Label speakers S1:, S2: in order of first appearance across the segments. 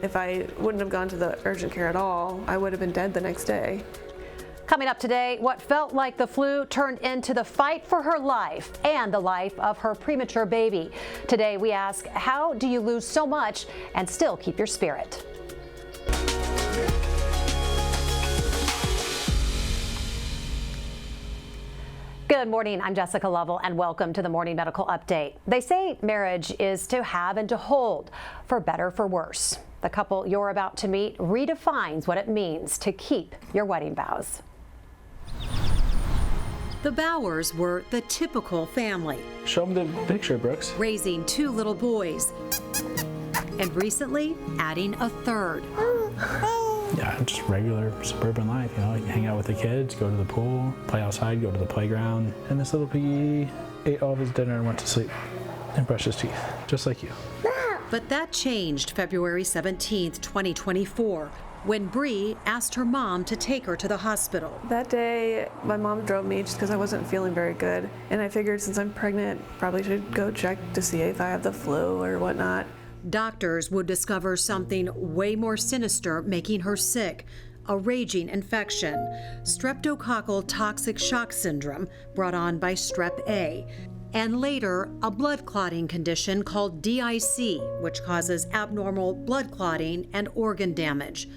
S1: If I wouldn't have gone to the urgent care at all, I would have been dead the next day.
S2: Coming up today, what felt like the flu turned into the fight for her life and the life of her premature baby. Today we ask, how do you lose so much and still keep your spirit? Good morning, I'm Jessica Lovell and welcome to the Morning Medical Update. They say marriage is to have and to hold, for better, for worse. The couple you're about to meet redefines what it means to keep your wedding vows. The Bowers were the typical family.
S3: Show them the picture, Brooks.
S2: Raising 2 little boys, and recently adding a third.
S3: Yeah, just regular suburban life, you know, like hang out with the kids, go to the pool, play outside, go to the playground. And this little piggy ate all of his dinner and went to sleep and brushed his teeth, just like you.
S2: But that changed February 17th, 2024, when Brie asked her mom to take her to the hospital.
S1: That day, my mom drove me just because I wasn't feeling very good. And I figured since I'm pregnant, probably should go check to see if I have the flu or whatnot.
S2: Doctors would discover something way more sinister making her sick, a raging infection, streptococcal toxic shock syndrome brought on by strep A, and later a blood clotting condition called DIC, which causes abnormal blood clotting and organ damage.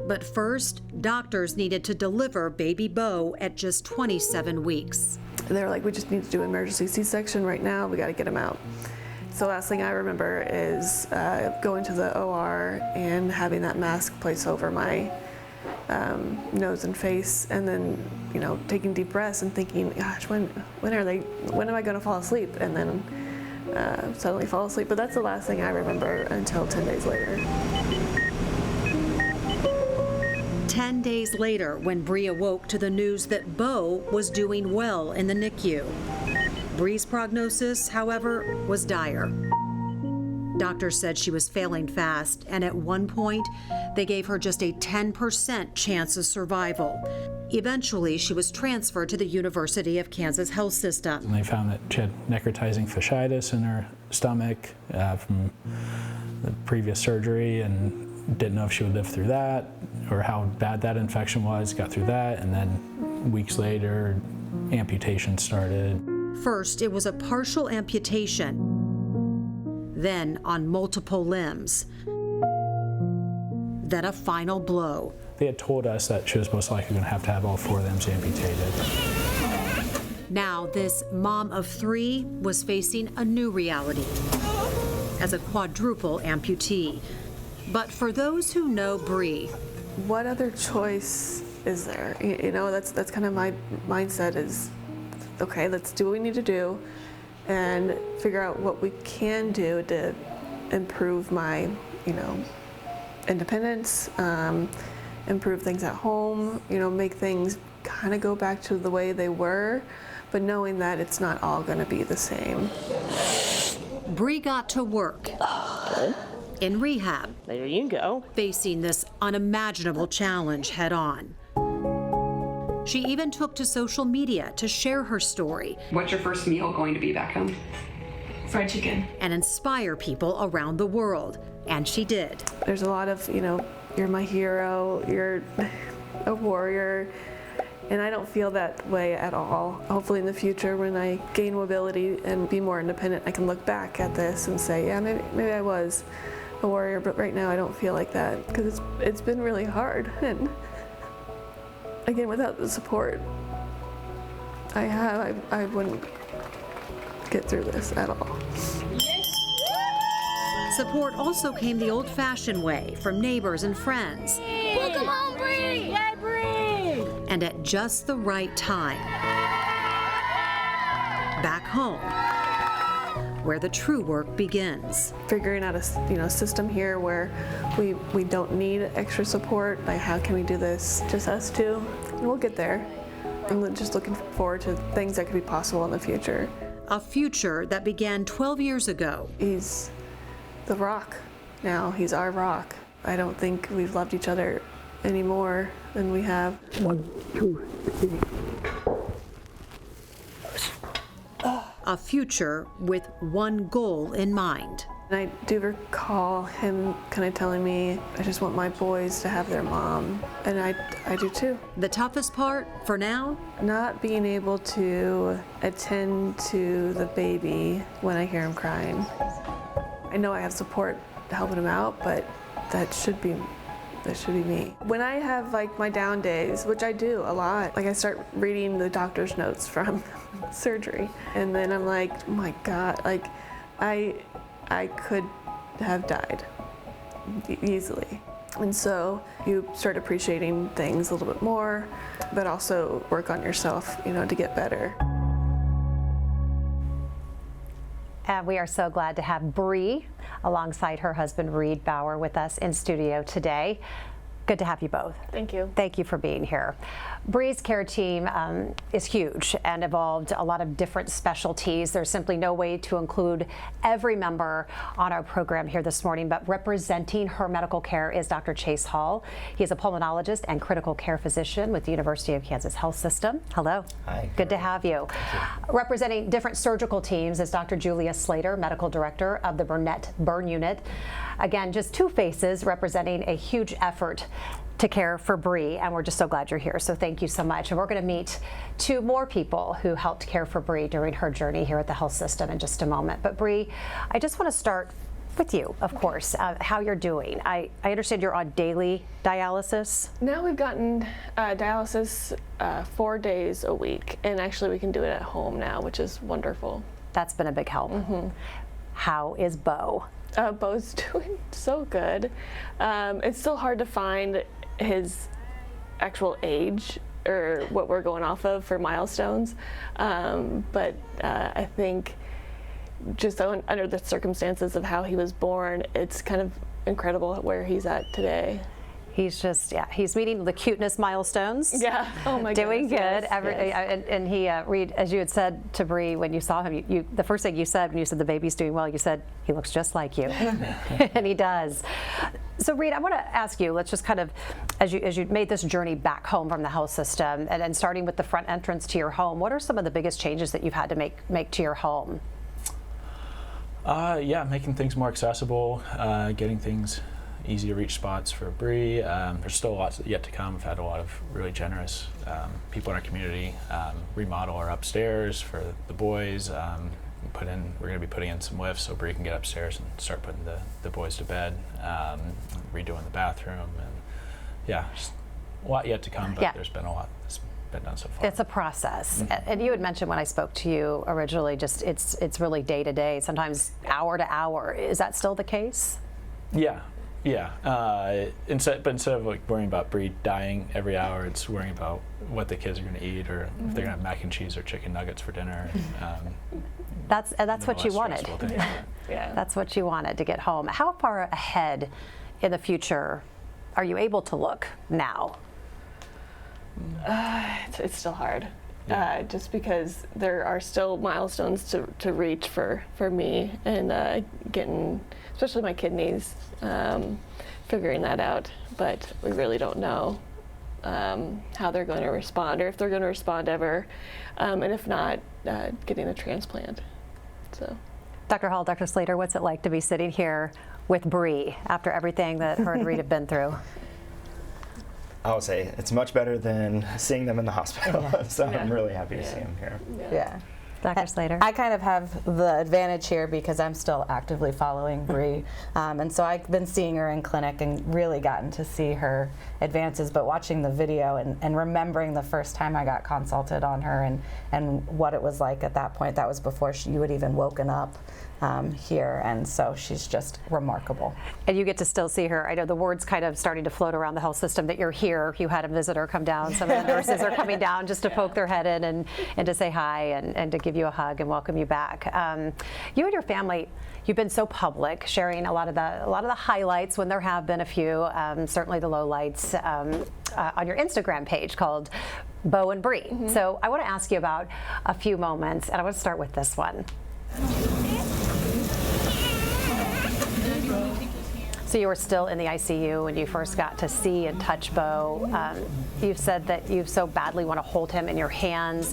S2: But first, doctors needed to deliver baby Beau at just 27 weeks.
S1: They were like, we just need to do emergency C-section right now, we gotta get him out. So the last thing I remember is going to the OR and having that mask placed over my nose and face, and then, you know, taking deep breaths and thinking, gosh, when am I going to fall asleep? And then suddenly fall asleep. But that's the last thing I remember until 10 days later.
S2: 10 days later, when Brie awoke to the news that Beau was doing well in the NICU. Brie's prognosis, however, was dire. Doctors said she was failing fast, and at one point, they gave her just a 10% chance of survival. Eventually, she was transferred to the University of Kansas Health System.
S3: And they found that she had necrotizing fasciitis in her stomach from the previous surgery, and didn't know if she would live through that or how bad that infection was. Got through that, and then weeks later, amputation started.
S2: First, it was a partial amputation, then on multiple limbs, then a final blow.
S3: They had told us that she was most likely going to have all 4 limbs amputated.
S2: Now, this mom of 3 was facing a new reality as a quadruple amputee. But for those who know Brie,
S1: what other choice is there? You know, that's kind of my mindset is, okay, let's do what we need to do and figure out what we can do to improve my, you know, independence, improve things at home, you know, make things kind of go back to the way they were, but knowing that it's not all going to be the same.
S2: Brie got to work in rehab.
S4: There you go.
S2: Facing this unimaginable challenge head on. She even took to social media to share her story.
S5: What's your first meal going to be back home? Fried chicken.
S2: And inspire people around the world. And she did.
S1: There's a lot of, you know, you're my hero, you're a warrior, and I don't feel that way at all. Hopefully in the future, when I gain mobility and be more independent, I can look back at this and say, yeah, maybe I was a warrior, but right now I don't feel like that, because it's been really hard. And again, without the support I wouldn't get through this at all.
S2: Support also came the old-fashioned way from neighbors and friends.
S6: Welcome home, Brie! Yay, Brie!
S2: And at just the right time. Back home, where the true work begins.
S1: Figuring out a system here where we don't need extra support. Like, how can we do this just us two? And we'll get there. I'm just looking forward to things that could be possible in the future.
S2: A future that began 12 years ago.
S1: He's the rock now. He's our rock. I don't think we've loved each other any more than we have.
S4: 1, 2, 3.
S2: A future with one goal in mind.
S1: And I do recall him kind of telling me, I just want my boys to have their mom. And I do too.
S2: The toughest part, for now,
S1: Not being able to attend to the baby when I hear him crying. I know I have support helping him out, but that should be me. When I have like my down days, which I do a lot, like I start reading the doctor's notes from surgery, and then I'm like, oh my God, like I could have died easily. And so you start appreciating things a little bit more, but also work on yourself, to get better.
S7: And we are so glad to have Brie alongside her husband Reed Bauer with us in studio today. Good to have you both.
S1: Thank you.
S7: Thank you for being here. Brie's care team is huge and involved a lot of different specialties. There's simply no way to include every member on our program here this morning, but representing her medical care is Dr. Chase Hall. He is a pulmonologist and critical care physician with the University of Kansas Health System. Hello.
S8: Hi.
S7: Good to have you. Representing different surgical teams is Dr. Julia Slater, medical director of the Burnett Burn Unit. Again, just two faces representing a huge effort to care for Brie, and we're just so glad you're here. So thank you so much. And we're going to meet two more people who helped care for Brie during her journey here at the health system in just a moment. But Brie, I just want to start with you, of course, how you're doing. I understand you're on daily dialysis.
S1: Now we've gotten dialysis 4 days a week, and actually we can do it at home now, which is wonderful.
S7: That's been a big help. Mm-hmm. How is Bo?
S1: Bo's doing so good. It's still hard to find his actual age or what we're going off of for milestones, but I think just under the circumstances of how he was born, it's kind of incredible where he's at today.
S7: He's just, he's meeting the cuteness milestones.
S1: Yeah, oh my goodness.
S7: Doing good.
S1: Yes.
S7: And he, Reed, as you had said to Brie when you saw him, the first thing you said when you said the baby's doing well, you said, he looks just like you. And he does. So Reed, I want to ask you, let's just kind of, as you made this journey back home from the health system and starting with the front entrance to your home, what are some of the biggest changes that you've had to make to your home?
S3: Making things more accessible, getting things easy to reach spots for Brie. There's still lots yet to come. We've had a lot of really generous people in our community remodel our upstairs for the boys. We're going to be putting in some lifts so Brie can get upstairs and start putting the boys to bed, redoing the bathroom, and just a lot yet to come, but there's been a lot that's been done so far.
S7: It's a process.
S3: Mm-hmm.
S7: And you had mentioned when I spoke to you originally, just it's really day to day, sometimes hour to hour. Is that still the case?
S3: Yeah. Instead of like worrying about Brie dying every hour, it's worrying about what the kids are going to eat, or if they're going to have mac and cheese or chicken nuggets for dinner.
S7: That's what you wanted.
S1: Yeah.
S7: That's what you wanted to get home. How far ahead in the future are you able to look now?
S1: It's still hard. Just because there are still milestones to reach for me, and getting, especially my kidneys, figuring that out. But we really don't know how they're going to respond, or if they're going to respond ever, and if not, getting a transplant. So,
S7: Dr. Hall, Dr. Slater, what's it like to be sitting here with Brie after everything that her and Reed have been through?
S8: I would say it's much better than seeing them in the hospital. So
S1: Yeah.
S8: I'm really happy to see them here.
S9: Yeah.
S7: Dr. Slater?
S9: I kind of have the advantage here because I'm still actively following Brie. And so I've been seeing her in clinic and really gotten to see her advances, but watching the video and remembering the first time I got consulted on her and what it was like at that point. That was before you had even woken up here, and so she's just remarkable.
S7: And you get to still see her. I know the word's kind of starting to float around the health system that you're here. You had a visitor come down. Some of the nurses are coming down just to poke their head in and to say hi and to give you a hug and welcome you back. You and your family, you've been so public, sharing a lot of the highlights when there have been a few, certainly the lowlights, on your Instagram page called Bo and Brie. Mm-hmm. So I want to ask you about a few moments, and I want to start with this one. So you were still in the ICU when you first got to see and touch Bo. You've said that you so badly want to hold him in your hands.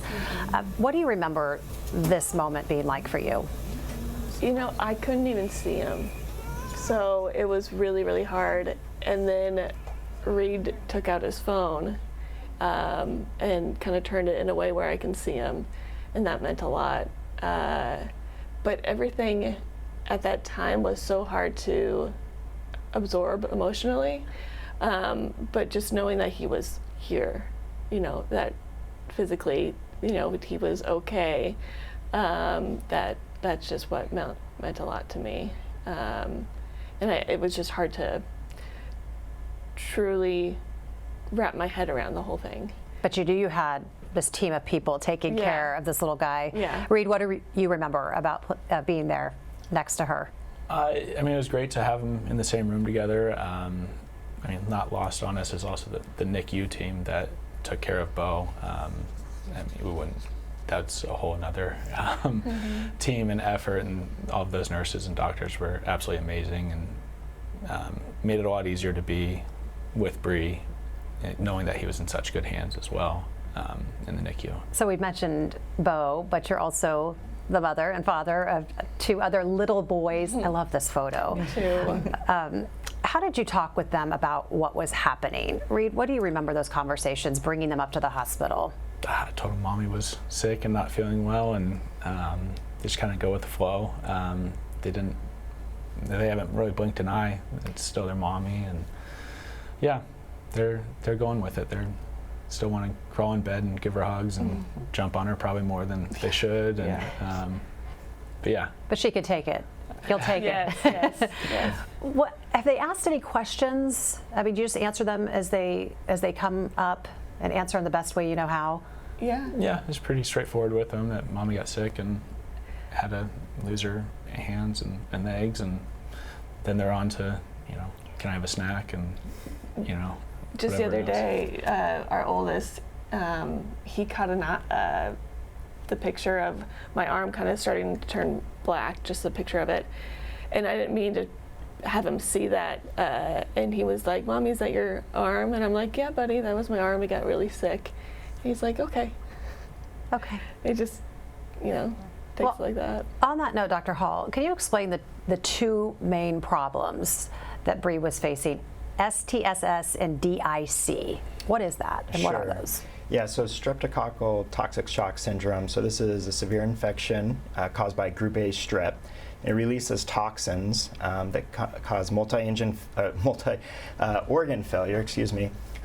S7: What do you remember this moment being like for you?
S1: You know, I couldn't even see him. So it was really, really hard. And then Reed took out his phone and kind of turned it in a way where I can see him. And that meant a lot. But everything at that time was so hard to absorb emotionally. But just knowing that he was here, you know, that physically, you know, he was okay, that's just what meant a lot to me. And it was just hard to truly wrap my head around the whole thing.
S7: But you had this team of people taking care of this little guy.
S1: Yeah.
S7: Reed, what do you remember about being there next to her?
S3: I mean, it was great to have them in the same room together. I mean, not lost on us is also the NICU team that took care of Bo. I mean, that's a whole nother team and effort, and all of those nurses and doctors were absolutely amazing, and made it a lot easier to be with Brie, knowing that he was in such good hands as well in the NICU.
S7: So we've mentioned Bo, but you're also the mother and father of 2 other little boys. I love this photo.
S1: Me too.
S7: How did you talk with them about what was happening? Reed, what do you remember those conversations, bringing them up to the hospital?
S3: I told him Mommy was sick and not feeling well, and just kind of go with the flow. They haven't really blinked an eye. It's still their mommy, and yeah, they're going with it. They still want to crawl in bed and give her hugs and jump on her probably more than they should. And, but yeah.
S7: But she could take it. You'll take it.
S1: Yes.
S7: What have they asked any questions? I mean, do you just answer them as they come up and answer in the best way you know how?
S1: Yeah.
S3: Yeah, it's pretty straightforward with them that Mommy got sick and had to lose her hands and legs, and then they're on to, you know, can I have a snack, and, you know.
S1: Just the other day, our oldest, he caught the picture of my arm kind of starting to turn black, just a picture of it. And I didn't mean to have him see that. And he was like, Mommy, is that your arm? And I'm like, yeah, buddy, that was my arm. It got really sick. And he's like, okay.
S7: Okay.
S1: It just, you know, takes like that.
S7: On that note, Dr. Hall, can you explain the 2 main problems that Brie was facing? STSS and DIC. What is that, and what are those?
S8: Yeah, so streptococcal toxic shock syndrome. So this is a severe infection caused by group A strep. It releases toxins that cause multi-organ failure,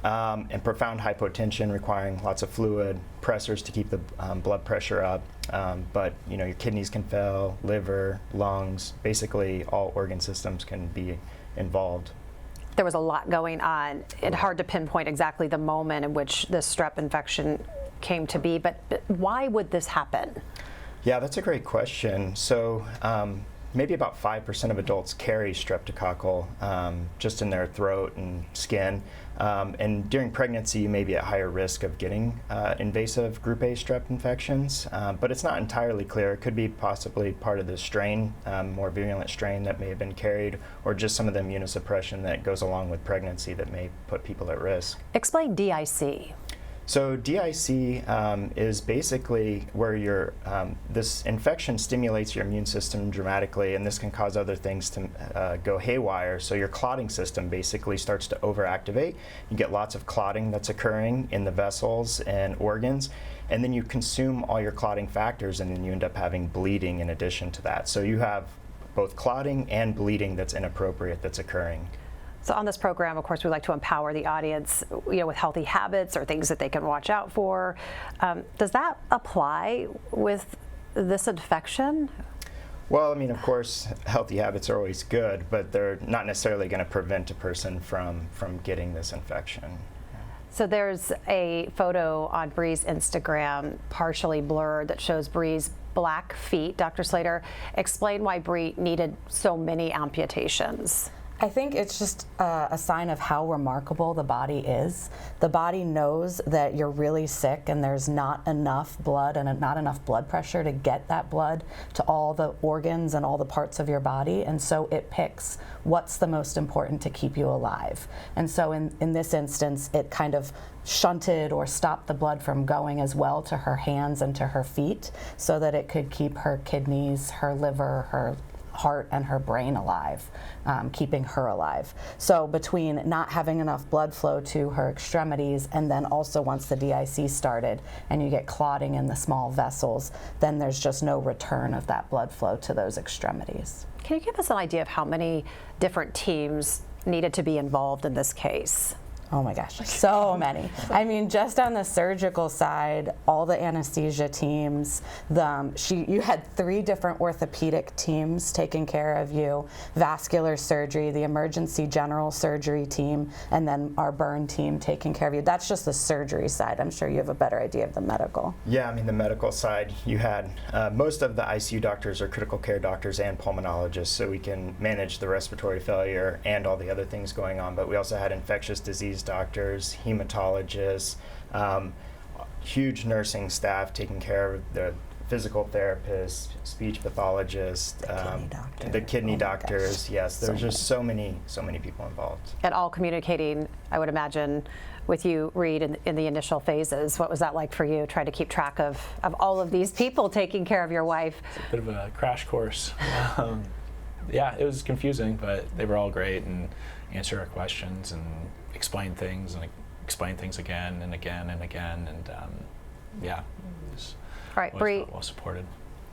S8: and profound hypotension, requiring lots of fluid, pressors to keep the blood pressure up. But you know, your kidneys can fail, liver, lungs, basically all organ systems can be involved.
S7: There was a lot going on. It's hard to pinpoint exactly the moment in which this strep infection came to be, but why would this happen?
S8: Yeah, that's a great question. So maybe about 5% of adults carry streptococcal just in their throat and skin. And during pregnancy, you may be at higher risk of getting invasive group A strep infections, but it's not entirely clear. It could be possibly part of the strain, more virulent strain that may have been carried, or just some of the immunosuppression that goes along with pregnancy that may put people at risk.
S7: Explain DIC.
S8: So DIC is basically where this infection stimulates your immune system dramatically, and this can cause other things to go haywire. So your clotting system basically starts to overactivate. You get lots of clotting that's occurring in the vessels and organs, and then you consume all your clotting factors, and then you end up having bleeding in addition to that. So you have both clotting and bleeding that's inappropriate that's occurring.
S7: So on this program, of course, we like to empower the audience, you know, with healthy habits or things that they can watch out for. Does that apply with this infection?
S8: Well, I mean, of course, healthy habits are always good, but they're not necessarily going to prevent a person from getting this infection.
S7: So there's a photo on Brie's Instagram, partially blurred, that shows Brie's black feet. Dr. Slater, explain why Brie needed so many amputations.
S9: I think it's just a sign of how remarkable the body is. The body knows that you're really sick and there's not enough blood and not enough blood pressure to get that blood to all the organs and all the parts of your body, and so it picks what's the most important to keep you alive. And so in this instance, it kind of shunted or stopped the blood from going as well to her hands and to her feet so that it could keep her kidneys, her liver, her heart, and her brain alive, keeping her alive. So between not having enough blood flow to her extremities, and then also once the DIC started and you get clotting in the small vessels, then there's just no return of that blood flow to those extremities.
S7: Can you give us an idea of how many different teams needed to be involved in this case?
S9: Oh my gosh, so many. I mean, just on the surgical side, all the anesthesia teams, you had 3 different orthopedic teams taking care of you, vascular surgery, the emergency general surgery team, and then our burn team taking care of you. That's just the surgery side. I'm sure you have a better idea of the medical.
S8: Yeah, I mean, the medical side, you had most of the ICU doctors are critical care doctors and pulmonologists, so we can manage the respiratory failure and all the other things going on, but we also had infectious disease doctors, hematologists, huge nursing staff taking care of the physical therapists, speech pathologists, the kidney doctors. Yes, there's just so many people involved.
S7: And all communicating, I would imagine, with you, Reed, in the initial phases. What was that like for you, trying to keep track of all of these people taking care of your wife?
S3: It's a bit of a crash course. Yeah, it was confusing, but they were all great and answered our questions and explained things again and again and again, and yeah, it was,
S7: all right, Brie,
S3: well supported.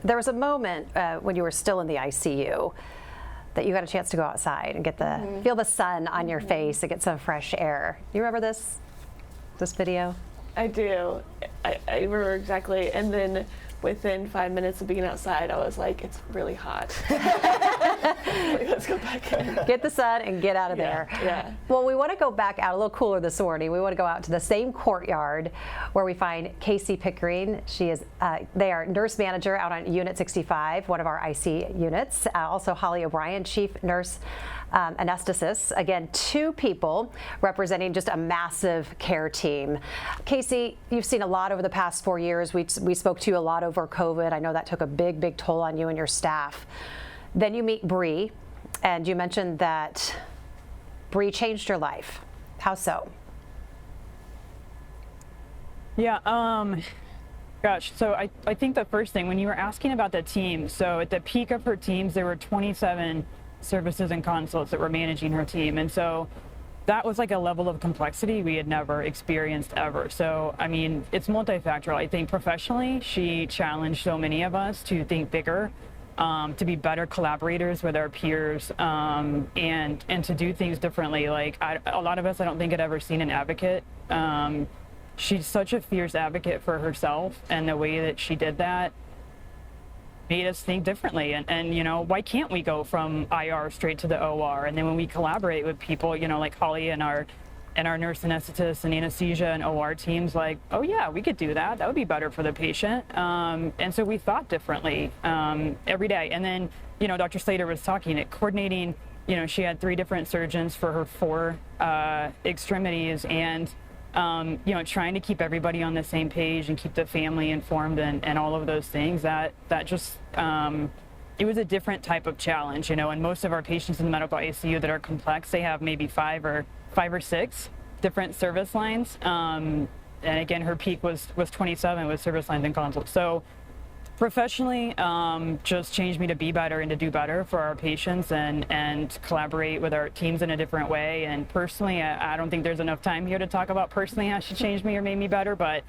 S7: There was a moment when you were still in the ICU that you got a chance to go outside and get feel the sun on your face and get some fresh air. You remember this video?
S1: I do. I remember exactly. And then within 5 minutes of being outside, I was like, it's really hot. Like, let's go back in.
S7: Get the sun and get out of there.
S1: Yeah.
S7: Well, we want to go back out a little cooler this morning. We want to go out to the same courtyard where we find Casey Pickering. She is, they are nurse manager out on Unit 65, one of our IC units. Also Holly O'Brien, chief nurse anesthetist. Again, 2 people representing just a massive care team. Casey, you've seen a lot over the past 4 years. We spoke to you a lot over COVID. I know that took a big toll on you and your staff. Then you meet Brie, and you mentioned that Brie changed your life. How so?
S10: Yeah, gosh, so I think the first thing, when you were asking about the team, so at the peak of her teams, there were 27 services and consults that were managing her team. And so that was like a level of complexity we had never experienced ever. So, I mean, it's multifactorial. I think professionally, she challenged so many of us to think bigger, to be better collaborators with our peers, and to do things differently. Like a lot of us, I don't think had ever seen an advocate. She's such a fierce advocate for herself, and the way that she did that made us think differently. And you know, why can't we go from IR straight to the OR? And then when we collaborate with people, you know, like Holly and our nurse anesthetists and anesthesia and OR teams, like, oh yeah, we could do that. That would be better for the patient. And so we thought differently every day. And then, you know, Dr. Slater was talking, coordinating, you know, she had 3 different surgeons for her 4 extremities, and you know, trying to keep everybody on the same page and keep the family informed and all of those things, that just, it was a different type of challenge, you know. And most of our patients in the medical ICU that are complex, they have maybe 5 or 6 different service lines. And again, her peak was 27 with service lines and consults. So professionally, just changed me to be better and to do better for our patients and collaborate with our teams in a different way. And personally, I don't think there's enough time here to talk about personally how she changed me or made me better, but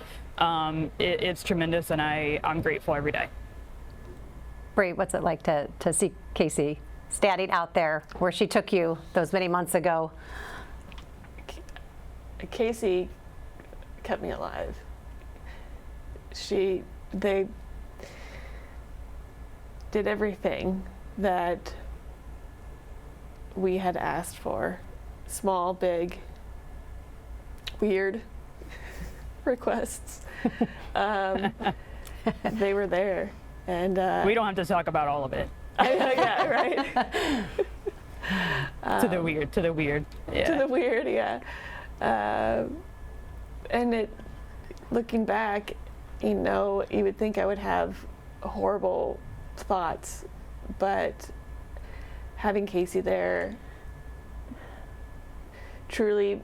S10: it's tremendous, and I'm grateful every day.
S7: Brie, what's it like to see Casey standing out there where she took you those many months ago?
S1: Casey kept me alive. They did everything that we had asked for. Small, big, weird requests. They were there. And
S10: we don't have to talk about all of it.
S1: Yeah, right.
S10: To the weird. Yeah.
S1: To the weird, yeah. And looking back, you know, you would think I would have horrible thoughts, but having Casey there truly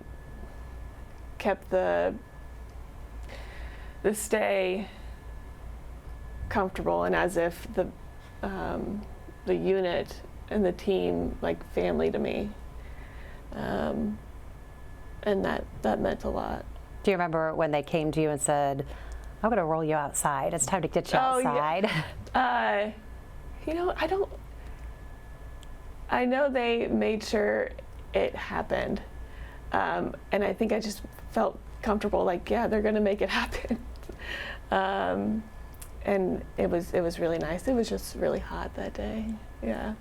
S1: kept the stay comfortable, and as if the unit and the team like family to me, and that meant a lot.
S7: Do you remember when they came to you and said, I'm going to roll you outside, it's time to get you outside?
S1: Yeah. You know, I know they made sure it happened, and I think I just felt comfortable, like, yeah, they're going to make it happen. And it was really nice. It was just really hot that day. Yeah.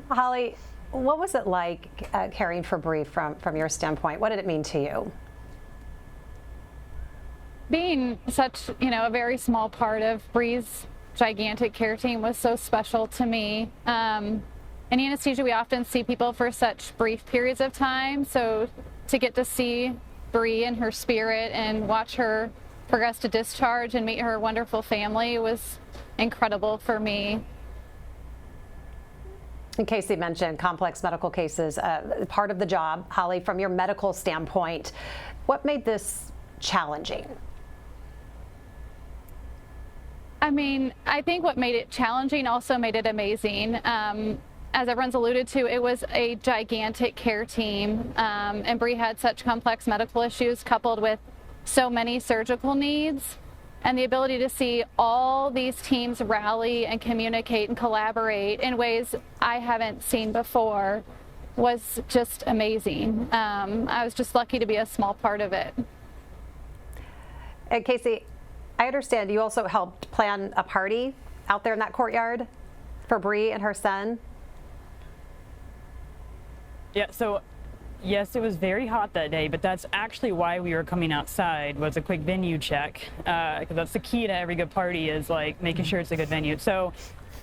S7: Holly, what was it like caring for Brie from your standpoint? What did it mean to you?
S11: Being such, a very small part of Brie's gigantic care team was so special to me. In anesthesia, we often see people for such brief periods of time, so to get to see Brie and her spirit and watch her progress to discharge and meet her wonderful family was incredible for me.
S7: And Casey mentioned complex medical cases, part of the job. Holly, from your medical standpoint, what made this challenging?
S11: I think what made it challenging also made it amazing. As everyone's alluded to, it was a gigantic care team, and Brie had such complex medical issues coupled with so many surgical needs, and the ability to see all these teams rally and communicate and collaborate in ways I haven't seen before was just amazing. I was just lucky to be a small part of it.
S7: And Casey, I understand you also helped plan a party out there in that courtyard for Brie and her son.
S10: Yeah, so yes, it was very hot that day, but that's actually why we were coming outside, was a quick venue check. Because that's the key to every good party, is like making sure it's a good venue. So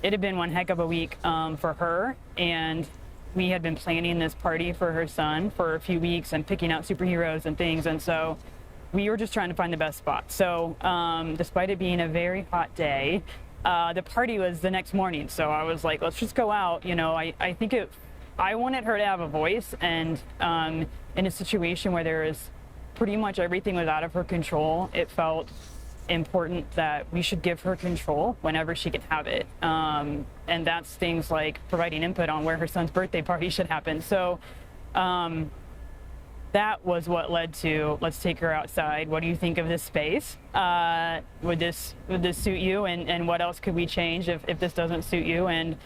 S10: it had been one heck of a week for her, and we had been planning this party for her son for a few weeks and picking out superheroes and things, and so we were just trying to find the best spot. So despite it being a very hot day, the party was the next morning, so I was like, let's just go out. I think I wanted her to have a voice, and in a situation where there is pretty much everything was out of her control, it felt important that we should give her control whenever she can have it. And that's things like providing input on where her son's birthday party should happen. So that was what led to, let's take her outside. What do you think of this space? Would this suit you? And what else could we change if this doesn't suit you? And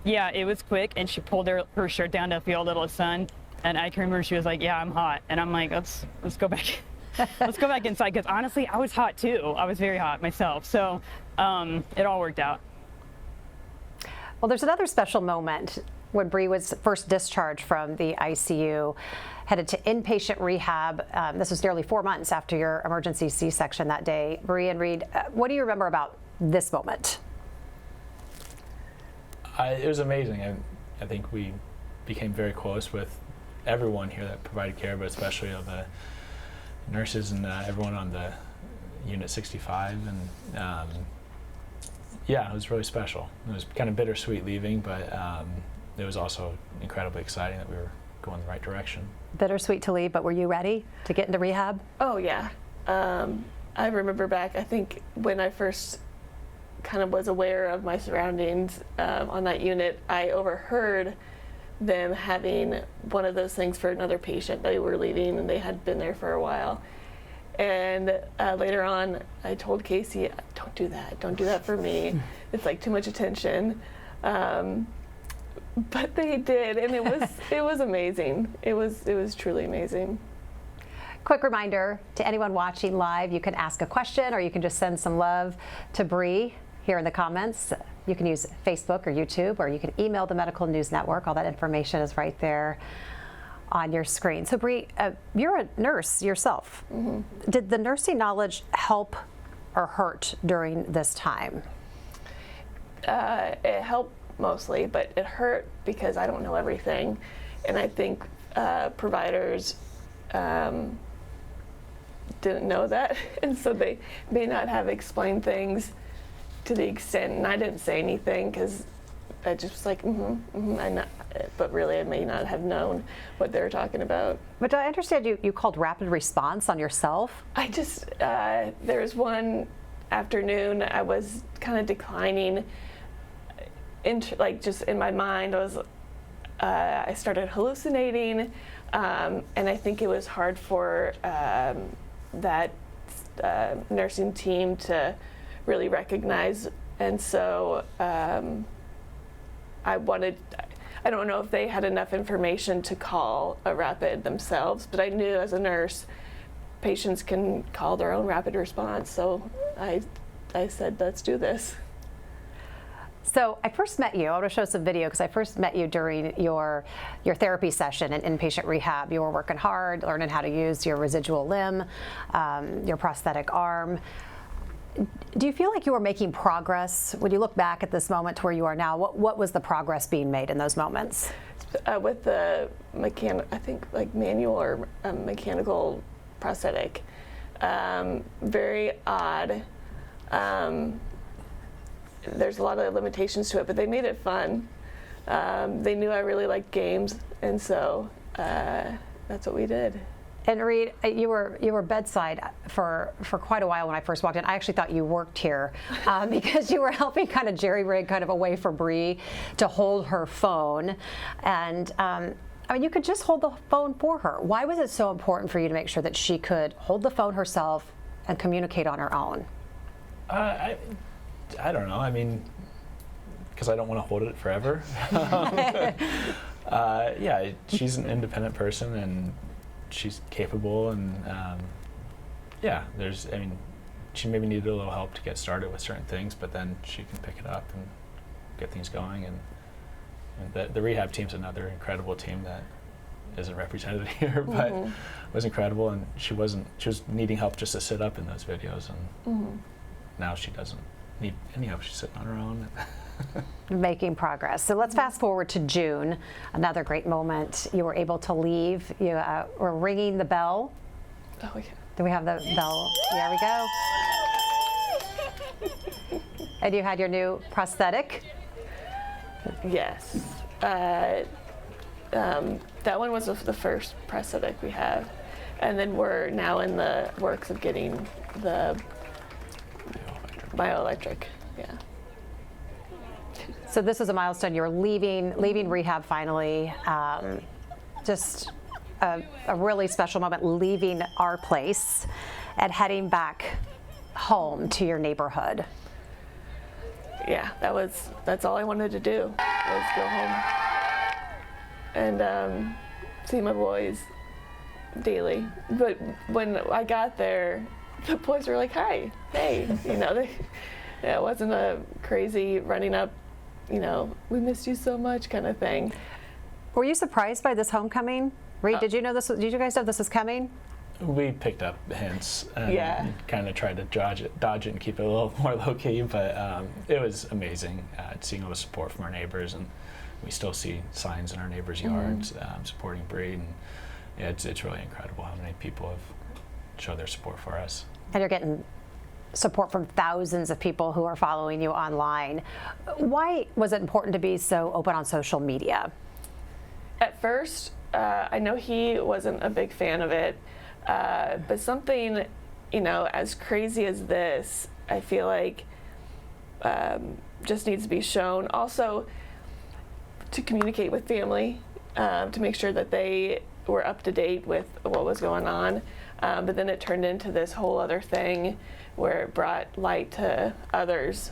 S10: yeah, it was quick, and she pulled her shirt down to feel a little sun, and I can remember she was like, yeah, I'm hot. And I'm like, let's go back. Let's go back inside, because honestly, I was hot too. I was very hot myself. So it all worked out.
S7: Well, there's another special moment when Brie was first discharged from the ICU, headed to inpatient rehab. This was nearly 4 months after your emergency C-section that day. Brie and Reed, what do you remember about this moment?
S3: It was amazing. I think we became very close with everyone here that provided care, but especially the nurses and everyone on the Unit 65. And yeah, it was really special. It was kind of bittersweet leaving, but it was also incredibly exciting that we were going the right direction.
S7: Bittersweet to leave, but were you ready to get into rehab?
S1: Oh, yeah. I remember back, I think, when I first kind of was aware of my surroundings on that unit, I overheard them having one of those things for another patient. They were leaving, and they had been there for a while. And later on, I told Casey, don't do that for me. It's like too much attention. But they did, and it was amazing. It was truly amazing.
S7: Quick reminder to anyone watching live, you can ask a question, or you can just send some love to Brie here in the comments. You can use Facebook or YouTube, or you can email the Medical News Network. All that information is right there on your screen. So Brie, you're a nurse yourself. Mm-hmm. Did the nursing knowledge help or hurt during this time?
S1: It helped mostly, but it hurt because I don't know everything. And I think providers didn't know that, and so they may not have explained things to the extent, and I didn't say anything because I just was like, but really I may not have known what they were talking about.
S7: But I understand you called rapid response on yourself.
S1: I just, there was one afternoon I was kind of declining, just in my mind, I started hallucinating, and I think it was hard for that nursing team to really recognize, and so I don't know if they had enough information to call a rapid themselves, but I knew as a nurse, patients can call their own rapid response, so I said, let's do this.
S7: So I first met you, I want to show some video because I first met you during your therapy session in inpatient rehab. You were working hard, learning how to use your residual limb, your prosthetic arm. Do you feel like you were making progress? When you look back at this moment to where you are now, what was the progress being made in those moments?
S1: With the I think like manual or mechanical prosthetic, very odd. There's a lot of limitations to it, but they made it fun. They knew I really liked games, and so that's what we did.
S7: And Reed, you were bedside for quite a while when I first walked in. I actually thought you worked here because you were helping kind of jerry-rig kind of a way for Brie to hold her phone. And I mean, you could just hold the phone for her. Why was it so important for you to make sure that she could hold the phone herself and communicate on her own?
S3: I don't know. I mean, because I don't want to hold it forever. Yeah, she's an independent person and she's capable, and yeah, I mean, she maybe needed a little help to get started with certain things, but then she can pick it up and get things going. And the rehab team's another incredible team that isn't represented here, but was incredible, and she was needing help just to sit up in those videos, and now she doesn't need any help. She's sitting on her own.
S7: Making progress. So let's fast forward to June. Another great moment. You were able to leave. You were ringing the bell.
S1: Oh yeah.
S7: Do we have the bell? There we go. And you had your new prosthetic.
S1: Yes. That one was the first prosthetic we have, and then we're now in the works of getting the bioelectric. Yeah.
S7: So this is a milestone. You're leaving rehab finally. Just a really special moment, leaving our place and heading back home to your neighborhood.
S1: Yeah, that's all I wanted to do, was go home and see my boys daily. But when I got there, the boys were like, "Hi, hey," you know. It wasn't a crazy running up, you know, "We missed you so much" kind of thing.
S7: Were you surprised by this homecoming? Reed, did you know this? Did you guys know this was coming?
S3: We picked up hints and kind of tried to dodge it and keep it a little more low-key, but it was amazing seeing all the support from our neighbors, and we still see signs in our neighbors' yards supporting Brie, and yeah, it's really incredible how many people have shown their support for us.
S7: And you're getting support from thousands of people who are following you online. Why was it important to be so open on social media?
S1: At first, I know he wasn't a big fan of it, but something, you know, as crazy as this, I feel like just needs to be shown. Also, to communicate with family, to make sure that they were up to date with what was going on. But then it turned into this whole other thing where it brought light to others,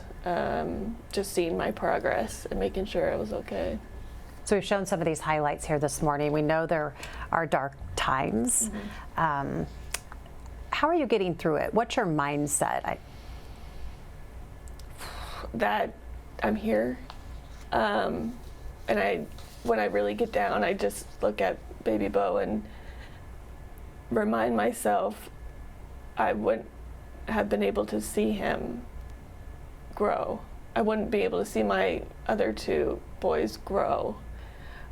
S1: just seeing my progress and making sure I was okay.
S7: So we've shown some of these highlights here this morning. We know there are dark times. How are you getting through it? What's your mindset?
S1: That I'm here. And when I really get down, I just look at baby Bo and remind myself I wouldn't have been able to see him grow I wouldn't be able to see my other two boys grow.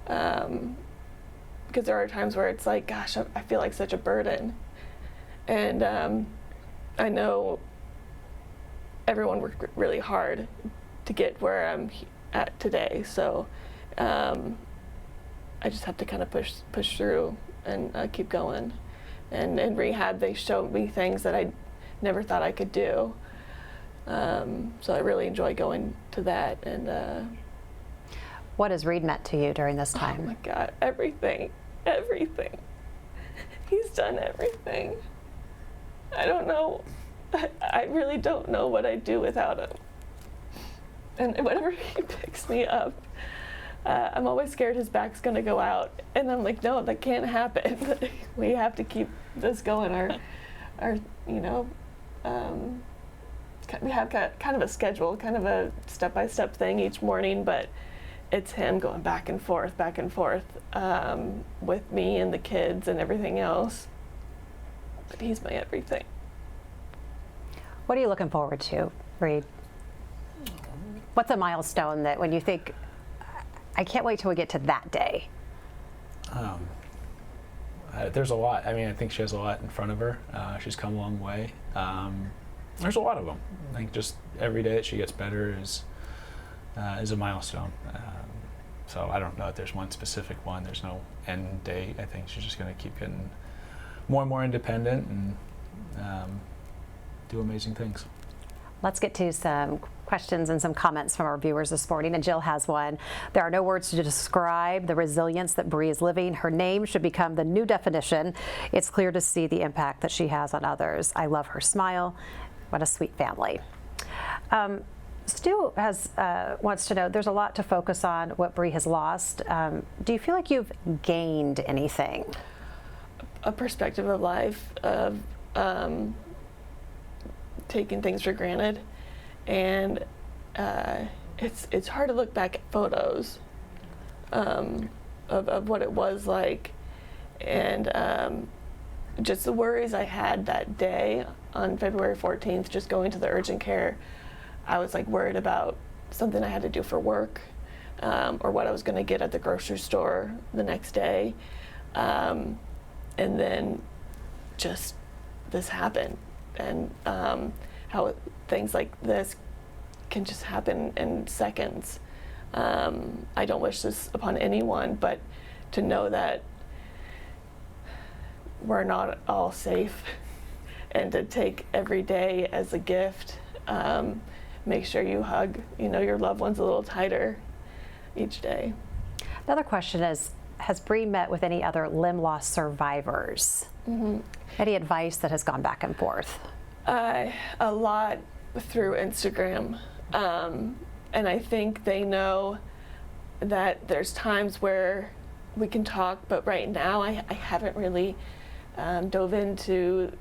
S1: Because there are times where it's like, gosh, I feel like such a burden. And I know everyone worked really hard to get where I'm at today. So I just have to kind of push through and keep going. And in rehab, they showed me things that I never thought I could do. So I really enjoy going to that. And
S7: what has Reed meant to you during this time?
S1: Oh my God, everything. Everything. He's done everything. I don't know. I really don't know what I'd do without him. And whenever he picks me up, I'm always scared his back's gonna go out. And I'm like, no, that can't happen. We have to keep this going. Our you know, we have kind of a schedule, kind of a step-by-step thing each morning, but it's him going back and forth with me and the kids and everything else. But he's my everything.
S7: What are you looking forward to, Reed? What's a milestone that when you think, I can't wait till we get to that day?
S3: There's a lot. I mean, I think she has a lot in front of her. She's come a long way. There's a lot of them. I think just every day that she gets better is a milestone. So I don't know if there's one specific one. There's no end date. I think she's just going to keep getting more and more independent and do amazing things.
S7: Let's get to some questions and some comments from our viewers this morning, and Jill has one. There are no words to describe the resilience that Brie is living. Her name should become the new definition. It's clear to see the impact that she has on others. I love her smile. What a sweet family. Stu wants to know, there's a lot to focus on what Brie has lost. Do you feel like you've gained anything?
S1: A perspective of life, of taking things for granted, and it's hard to look back at photos of what it was like, and just the worries I had that day on February 14th, just going to the urgent care. I was like worried about something I had to do for work, or what I was going to get at the grocery store the next day, and then just this happened, and how things like this can just happen in seconds. I don't wish this upon anyone, but to know that we're not all safe, and to take every day as a gift. Make sure you hug, your loved ones a little tighter each day.
S7: Another question is, has Brie met with any other limb loss survivors? Mm-hmm. Any advice that has gone back and forth?
S1: A lot through Instagram. And I think they know that there's times where we can talk, but right now I haven't really dove into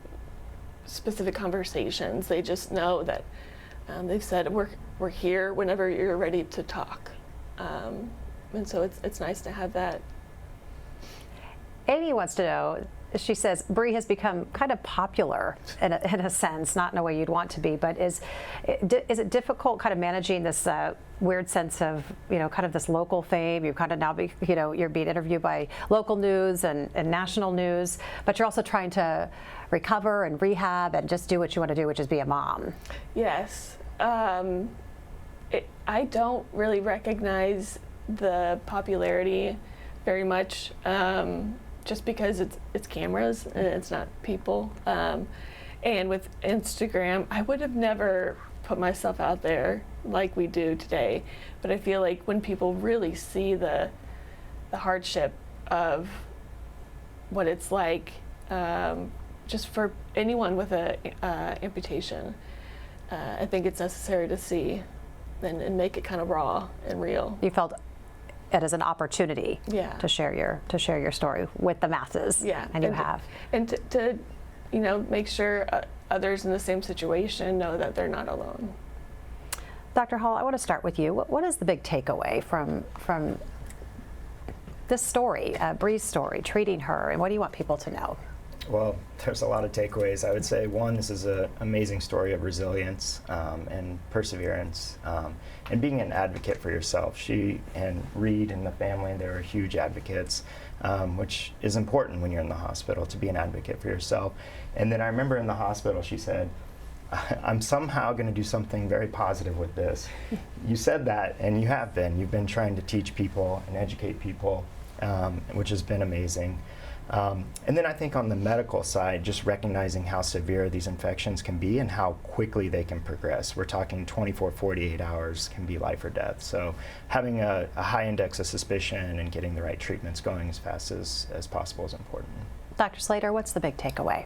S1: specific conversations. They just know that they've said we're here whenever you're ready to talk, and so it's nice to have that.
S7: Amy wants to know, she says, Brie has become kind of popular in a sense, not in a way you'd want to be, but is it difficult kind of managing this weird sense of, kind of this local fame? You kind of now you're being interviewed by local news and national news, but you're also trying to recover and rehab and just do what you want to do, which is be a mom.
S1: Yes. I don't really recognize the popularity very much, just because it's cameras and it's not people. And with Instagram, I would have never put myself out there like we do today. But I feel like when people really see the hardship of what it's like, just for anyone with a amputation, I think it's necessary to see and make it kind of raw and real.
S7: You felt it as an opportunity,
S1: yeah,
S7: to share your story with the masses,
S1: yeah,
S7: and you have,
S1: and to make sure others in the same situation know that they're not alone.
S7: Dr. Hall, I want to start with you. What is the big takeaway from this story, Brie's story, treating her, and what do you want people to know?
S8: Well, there's a lot of takeaways. I would say, one, this is an amazing story of resilience and perseverance and being an advocate for yourself. She and Reed and the family, they were huge advocates, which is important when you're in the hospital, to be an advocate for yourself. And then I remember in the hospital, she said, I'm somehow going to do something very positive with this. You said that, and you have been. You've been trying to teach people and educate people, which has been amazing. And then I think on the medical side, just recognizing how severe these infections can be and how quickly they can progress. We're talking 24, 48 hours can be life or death. So having a high index of suspicion and getting the right treatments going as fast as possible is important.
S7: Dr. Slater, what's the big takeaway?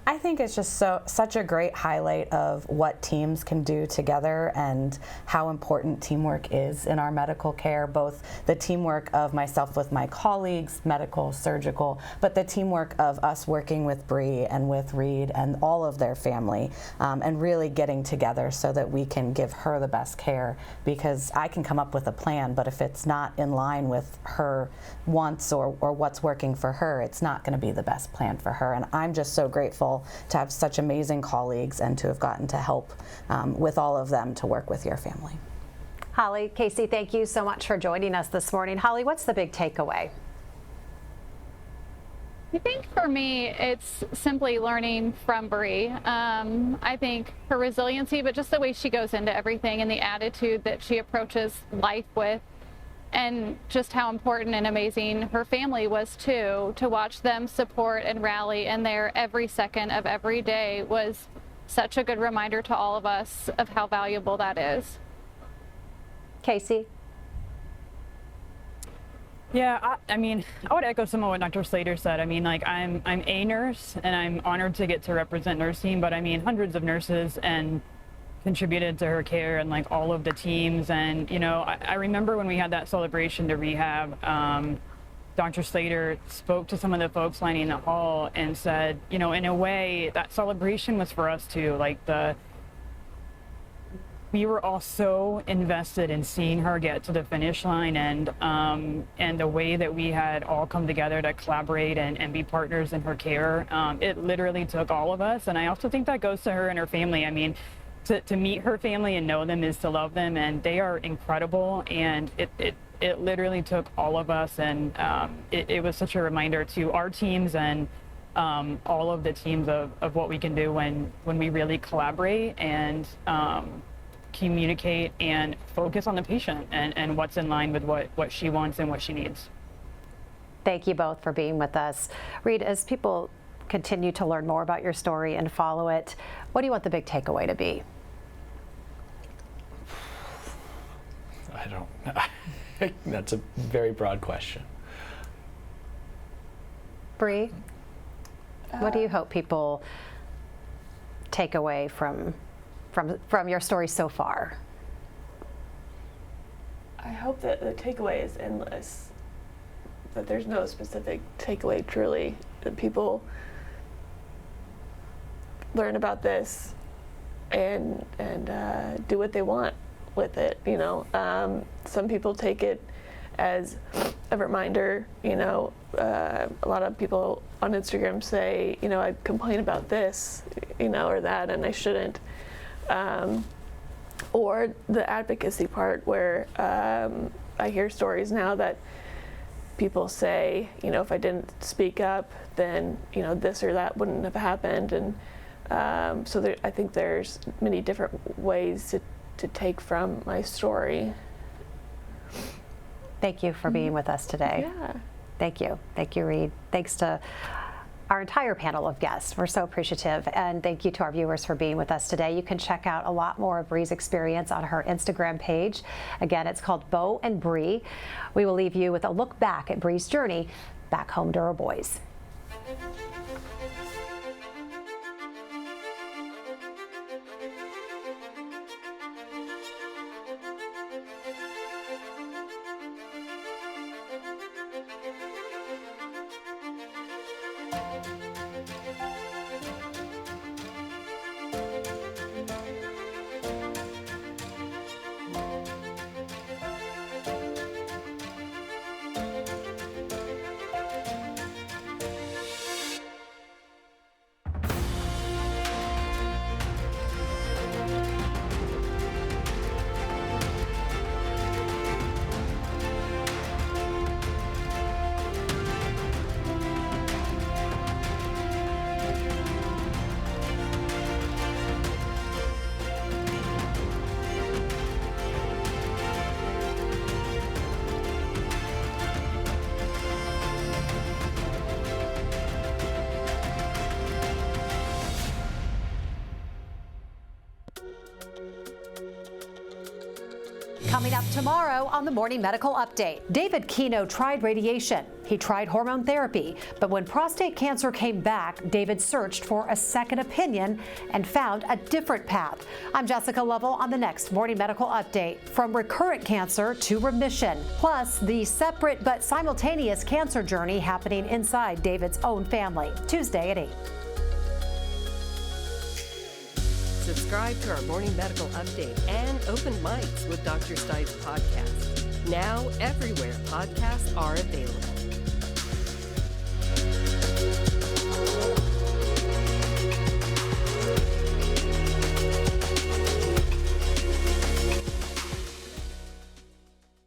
S9: I think it's just such a great highlight of what teams can do together and how important teamwork is in our medical care, both the teamwork of myself with my colleagues, medical, surgical, but the teamwork of us working with Brie and with Reed and all of their family, and really getting together so that we can give her the best care, because I can come up with a plan, but if it's not in line with her wants or what's working for her, it's not going to be the best plan for her. And I'm just so grateful to have such amazing colleagues and to have gotten to help with all of them to work with your family.
S7: Holly, Casey, thank you so much for joining us this morning. Holly, what's the big takeaway?
S11: I think for me, it's simply learning from Brie. I think her resiliency, but just the way she goes into everything and the attitude that she approaches life with, and just how important and amazing her family was too. To watch them support and rally in there every second of every day was such a good reminder to all of us of how valuable that is.
S7: Casey?
S10: Yeah, I mean, I would echo some of what Dr. Slater said. I mean, like, I'm a nurse, and I'm honored to get to represent nursing, but I mean, hundreds of nurses and contributed to her care, and like all of the teams. And you know, I remember when we had that celebration to rehab, Dr. Slater spoke to some of the folks lining the hall and said, you know, in a way that celebration was for us too. Like, we were all so invested in seeing her get to the finish line, and the way that we had all come together to collaborate and be partners in her care. It literally took all of us, and I also think that goes to her and her family. I mean, to meet her family and know them is to love them, and they are incredible, and it literally took all of us, and it was such a reminder to our teams and all of the teams of what we can do when we really collaborate and communicate and focus on the patient and what's in line with what she wants and what she needs.
S7: Thank you both for being with us. Reed, as people continue to learn more about your story and follow it, what do you want the big takeaway to be?
S3: I don't know. That's a very broad question.
S7: Brie, what do you hope people take away from your story so far?
S1: I hope that the takeaway is endless, that there's no specific takeaway truly, that people learn about this and do what they want with it, you know. Some people take it as a reminder, you know. A lot of people on Instagram say, you know, I complain about this, you know, or that, and I shouldn't. Or the advocacy part, where I hear stories now that people say, you know, if I didn't speak up, then, you know, this or that wouldn't have happened. And so I think there's many different ways to take from my story.
S7: Thank you for being with us today.
S1: Yeah.
S7: Thank you. Thank you, Reed. Thanks to our entire panel of guests. We're so appreciative. And thank you to our viewers for being with us today. You can check out a lot more of Brie's experience on her Instagram page. Again, it's called Beau and Brie. We will leave you with a look back at Brie's journey back home to her boys. Coming up tomorrow on the Morning Medical Update. David Kino tried radiation. He tried hormone therapy, but when prostate cancer came back, David searched for a second opinion and found a different path. I'm Jessica Lovell on the next Morning Medical Update. From recurrent cancer to remission, plus the separate but simultaneous cancer journey happening inside David's own family. Tuesday at 8.
S12: Subscribe to our Morning Medical Update and Open Mics with Dr. Stites podcast. Now everywhere podcasts are available.